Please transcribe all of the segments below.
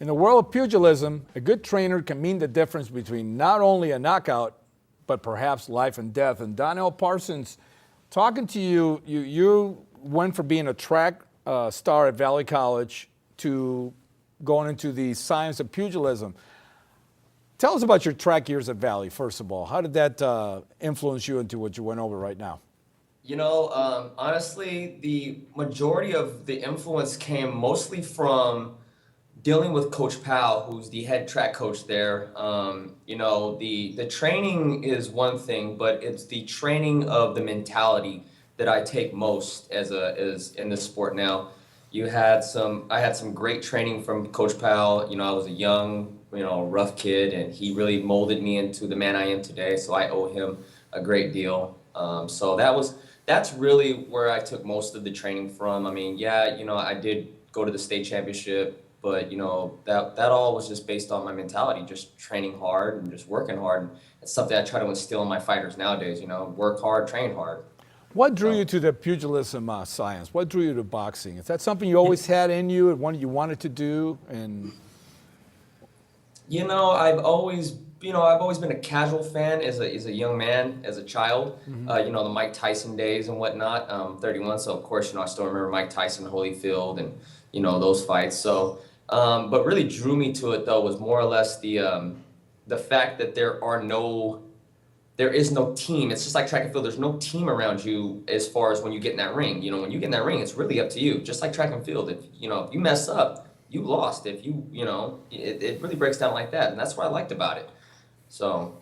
In the world of pugilism, a good trainer can mean the difference between not only a knockout, but perhaps life and death. And Donel Parsons, talking to you, you went from being a track star at Valley College to going into the science of pugilism. Tell us about your track years at Valley, first of all. How did that influence you into what you went over right now? You know, honestly, the majority of the influence came mostly from dealing with Coach Powell, who's the head track coach there. You know, the training is one thing, but it's the training of the mentality that I take most as in this sport now. I had some great training from Coach Powell. You know, I was a young, rough kid, and he really molded me into the man I am today. So I owe him a great deal. So that's really where I took most of the training from. I mean, yeah, I did go to the state championship, but that all was just based on my mentality, just training hard and just working hard. It's something I try to instill in my fighters nowadays. Work hard, train hard. What drew you to the pugilism science? What drew you to boxing? Is that something you always had in you and one you wanted to do? And I've always been a casual fan as a young man, as a child. Mm-hmm. The Mike Tyson days and whatnot. 31, so of course, I still remember Mike Tyson, Holyfield, and those fights. So, but really drew me to it though was more or less the fact that there is no team. It's just like track and field. There's no team around you as far as when you get in that ring. When you get in that ring, it's really up to you. Just like track and field. If you mess up, you lost. If it really breaks down like that, and that's what I liked about it. So,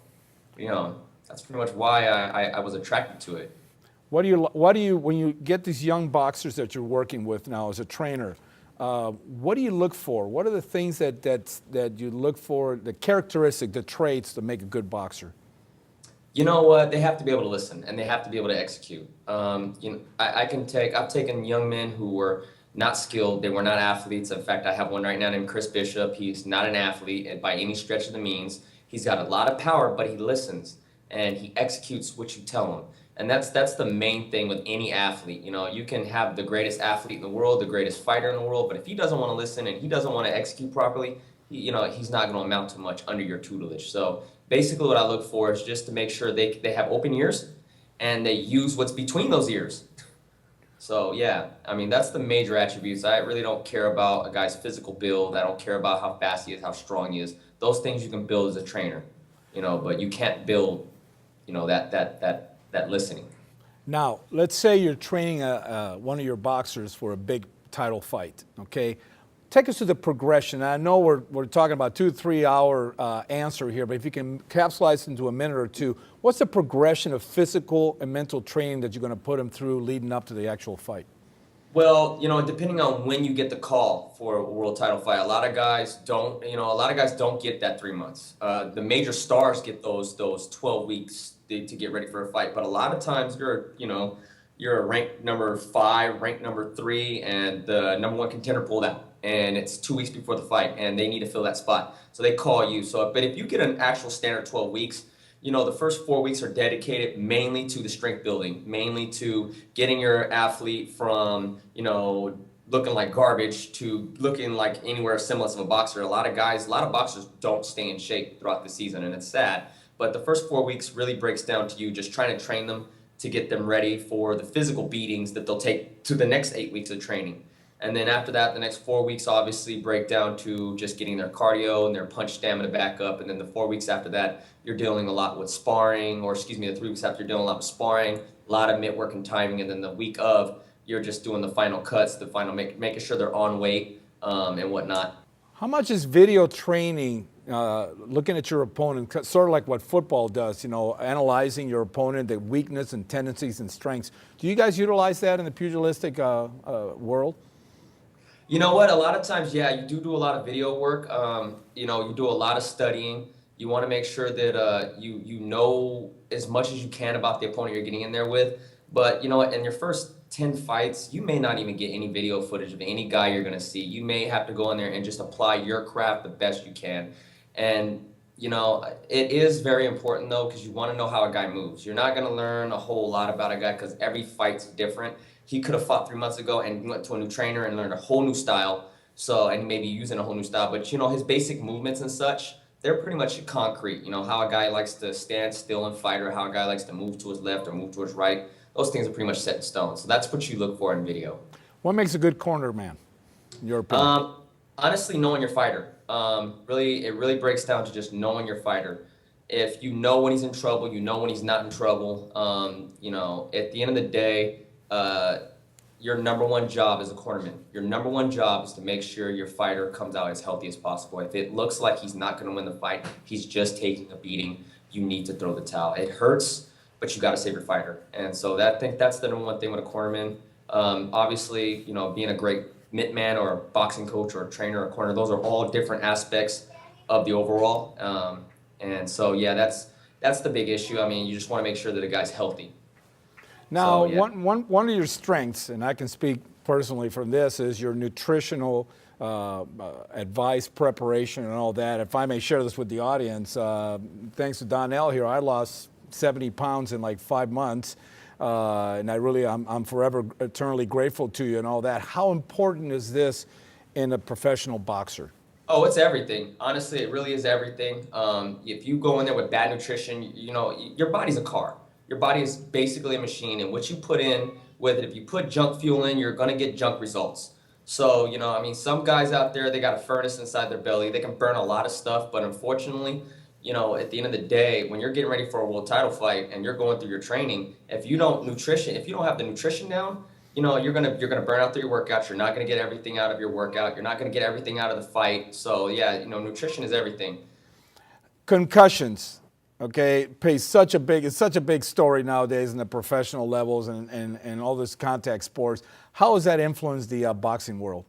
that's pretty much why I was attracted to it. What do you when you get these young boxers that you're working with now as a trainer? What do you look for? What are the things that you look for? The characteristics, the traits that make a good boxer. You know what? They have to be able to listen, and they have to be able to execute. I've taken young men who were not skilled. They were not athletes. In fact, I have one right now named Chris Bishop. He's not an athlete by any stretch of the means. He's got a lot of power, but he listens and he executes what you tell him. And that's the main thing with any athlete. You can have the greatest athlete in the world, the greatest fighter in the world, but if he doesn't want to listen and he doesn't want to execute properly, he's not going to amount to much under your tutelage. So basically what I look for is just to make sure they have open ears and they use what's between those ears. So yeah, I mean, that's the major attributes. I really don't care about a guy's physical build. I don't care about how fast he is, how strong he is. Those things you can build as a trainer, but you can't build, that listening. Now, let's say you're training one of your boxers for a big title fight, okay? Take us to the progression. I know we're talking about 2-3 hour answer here, but if you can capsulize into a minute or two, what's the progression of physical and mental training that you're going to put them through leading up to the actual fight? Well, depending on when you get the call for a world title fight, a lot of guys don't get that 3 months. The major stars get those 12 weeks to get ready for a fight, but a lot of times you're a ranked number 5, ranked number 3, and the number 1 contender pulled out. And it's 2 weeks before the fight, and they need to fill that spot. So they call you. But if you get an actual standard 12 weeks, the first 4 weeks are dedicated mainly to the strength building, mainly to getting your athlete from, looking like garbage to looking like anywhere semblance of a boxer. A lot of boxers don't stay in shape throughout the season, and it's sad. But the first 4 weeks really breaks down to you just trying to train them to get them ready for the physical beatings that they'll take to the next 8 weeks of training. And then after that, the next 4 weeks obviously break down to just getting their cardio and their punch stamina back up. And then the 4 weeks after that, you're dealing a lot with sparring, the 3 weeks after, you're dealing a lot with sparring, a lot of mitt work and timing. And then the week of, you're just doing the final cuts, making sure they're on weight and whatnot. How much is video training, looking at your opponent, sort of like what football does, analyzing your opponent, the weakness and tendencies and strengths? Do you guys utilize that in the pugilistic world? You know what? A lot of times, yeah, you do a lot of video work. You do a lot of studying. You want to make sure that you know as much as you can about the opponent you're getting in there with. But, in your first 10 fights, you may not even get any video footage of any guy you're going to see. You may have to go in there and just apply your craft the best you can. And, it is very important, though, because you want to know how a guy moves. You're not going to learn a whole lot about a guy because every fight's different. He could have fought 3 months ago and went to a new trainer and learned a whole new style. So, and maybe using a whole new style, but his basic movements and such, they're pretty much concrete. How a guy likes to stand still and fight, or how a guy likes to move to his left or move to his right. Those things are pretty much set in stone. So that's what you look for in video. What makes a good corner man, in your opinion? Honestly, knowing your fighter. It really breaks down to just knowing your fighter. If you know when he's in trouble, you know when he's not in trouble. At the end of the day, your number one job as a cornerman, your number one job is to make sure your fighter comes out as healthy as possible. If it looks like he's not going to win the fight, he's just taking a beating, you need to throw the towel. It hurts, but you got to save your fighter. And so I think that's the number one thing with a cornerman. Obviously, being a great mitt man or a boxing coach or a trainer or a corner, those are all different aspects of the overall. And so, yeah, that's the big issue. I mean, you just want to make sure that a guy's healthy. Now, So, yeah. one of your strengths, and I can speak personally from this, is your nutritional advice, preparation, and all that. If I may share this with the audience, thanks to Donel here, I lost 70 pounds in like 5 months. And I'm forever eternally grateful to you and all that. How important is this in a professional boxer? Oh, it's everything. Honestly, it really is everything. If you go in there with bad nutrition, your body's a car. Your body is basically a machine, and what you put in with it, if you put junk fuel in, you're gonna get junk results. So, some guys out there, they got a furnace inside their belly. They can burn a lot of stuff, but unfortunately, at the end of the day, when you're getting ready for a world title fight and you're going through your training, if you don't have the nutrition down, you're gonna burn out through your workouts. You're not gonna get everything out of your workout. You're not gonna get everything out of the fight. So yeah, nutrition is everything. Concussions, okay, it's such a big story nowadays in the professional levels and all this contact sports. How has that influenced the boxing world?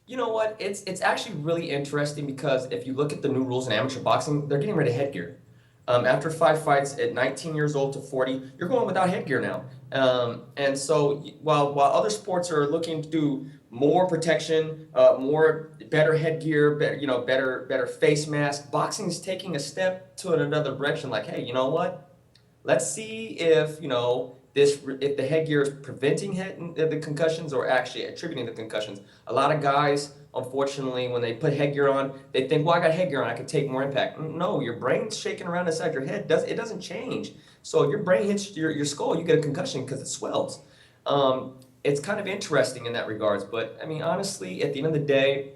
You know what? It's actually really interesting because if you look at the new rules in amateur boxing, they're getting rid of headgear. After 5 fights at 19 years old to 40, you're going without headgear now. And so while other sports are looking to do more protection, better headgear, better face mask, boxing is taking a step to another direction. Like, hey, you know what? Let's see if if the headgear is preventing the concussions or actually attributing the concussions. A lot of guys, unfortunately, when they put headgear on, they think, well, I got headgear on, I can take more impact. No, your brain's shaking around inside your head. It doesn't change. So if your brain hits your skull, you get a concussion because it swells. It's kind of interesting in that regards. But, I mean, honestly, at the end of the day,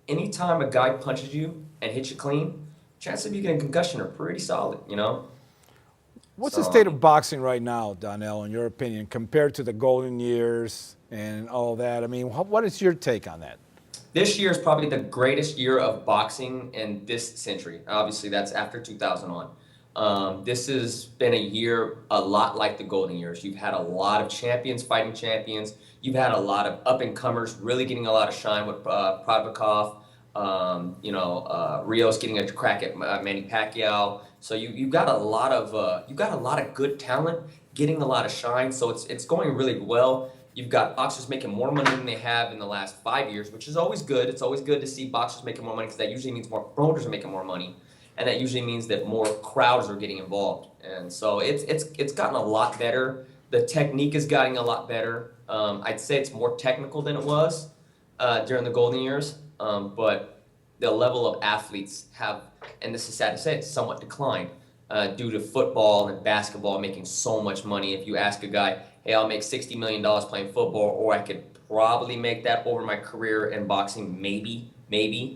anytime a guy punches you and hits you clean, chances of you getting a concussion are pretty solid, What's the state of boxing right now, Donel, in your opinion, compared to the golden years and all that? I mean, what is your take on that? This year is probably the greatest year of boxing in this century. Obviously, that's after 2000 on. This has been a year a lot like the golden years. You've had a lot of champions fighting champions. You've had a lot of up-and-comers really getting a lot of shine with Provodkov. Rio's getting a crack at Manny Pacquiao. So you got a lot of good talent getting a lot of shine. So it's going really well. You've got boxers making more money than they have in the last 5 years, which is always good. It's always good to see boxers making more money because that usually means more promoters are making more money, and that usually means that more crowds are getting involved. And so it's gotten a lot better. The technique is getting a lot better. I'd say it's more technical than it was during the golden years, but the level of athletes have, and this is sad to say, it's somewhat declined due to football and basketball making so much money. If you ask a guy, hey, I'll make $60 million playing football, or I could probably make that over my career in boxing, maybe,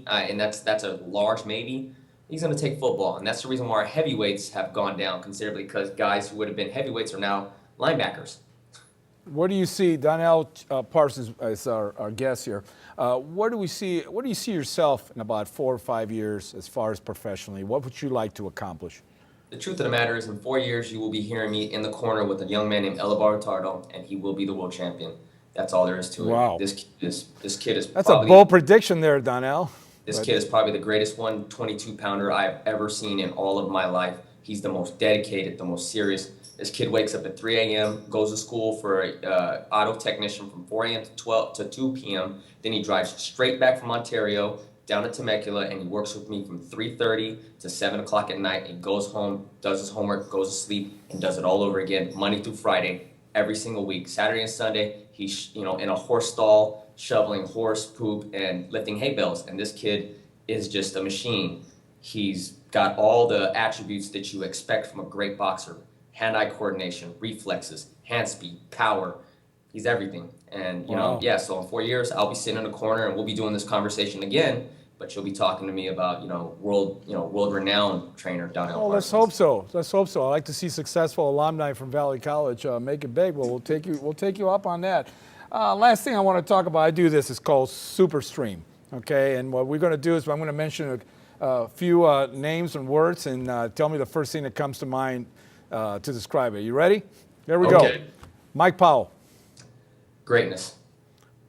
and that's a large maybe, he's going to take football. And that's the reason why our heavyweights have gone down considerably, because guys who would have been heavyweights are now linebackers. What do you see, Donel Parsons is our guest here. What do you see yourself in about 4 or 5 years as far as professionally? What would you like to accomplish? The truth of the matter is, in 4 years, you will be hearing me in the corner with a young man named Elibar Tardo, and he will be the world champion. That's all there is to it. Wow. This kid is That's probably, a bold prediction there, Donel. This kid is probably the greatest 122-pounder I've ever seen in all of my life. He's the most dedicated, the most serious. This kid wakes up at 3 a.m., goes to school for an auto technician from 4 a.m. to 2 p.m. Then he drives straight back from Ontario down to Temecula, and he works with me from 3:30 to 7 o'clock at night. He goes home, does his homework, goes to sleep, and does it all over again, Monday through Friday, every single week. Saturday and Sunday, he's in a horse stall, shoveling horse poop and lifting hay bales. And this kid is just a machine. He's got all the attributes that you expect from a great boxer. Hand-eye coordination, reflexes, hand speed, power. He's everything. And, you know, yeah, so in 4 years, I'll be sitting in a corner and we'll be doing this conversation again, but you'll be talking to me about, world-renowned trainer Donel Parsons. Well, let's hope so. Let's hope so. I like to see successful alumni from Valley College make it big. Well, we'll take you up on that. Last thing I want to talk about, I do this, is called Super Stream. Okay, and what we're going to do is I'm going to mention a few names and words, and tell me the first thing that comes to mind to describe it. You ready? There we go. Mike Powell. Greatness.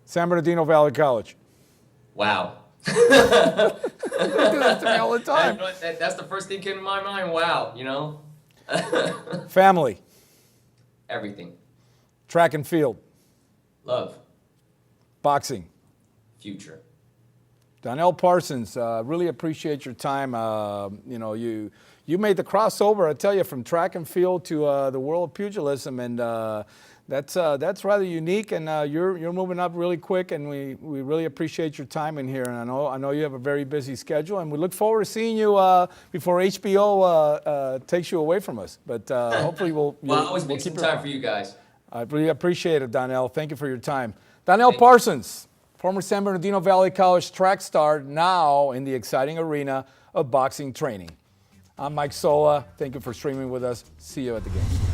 San Bernardino Valley College. Wow. They do that to me all the time. That's the first thing came to my mind. Wow, you know? Family. Everything. Track and field. Love. Boxing. Future. Donel Parsons, really appreciate your time. You made the crossover, I tell you, from track and field to the world of pugilism, and that's rather unique. And you're moving up really quick, and we really appreciate your time in here. And I know you have a very busy schedule, and we look forward to seeing you before HBO takes you away from us. But hopefully I'll always make some time for you guys. I really appreciate it, Donel. Thank you for your time. Donel Parsons, former San Bernardino Valley College track star, now in the exciting arena of boxing training. I'm Mike Sola. Thank you for streaming with us. See you at the games.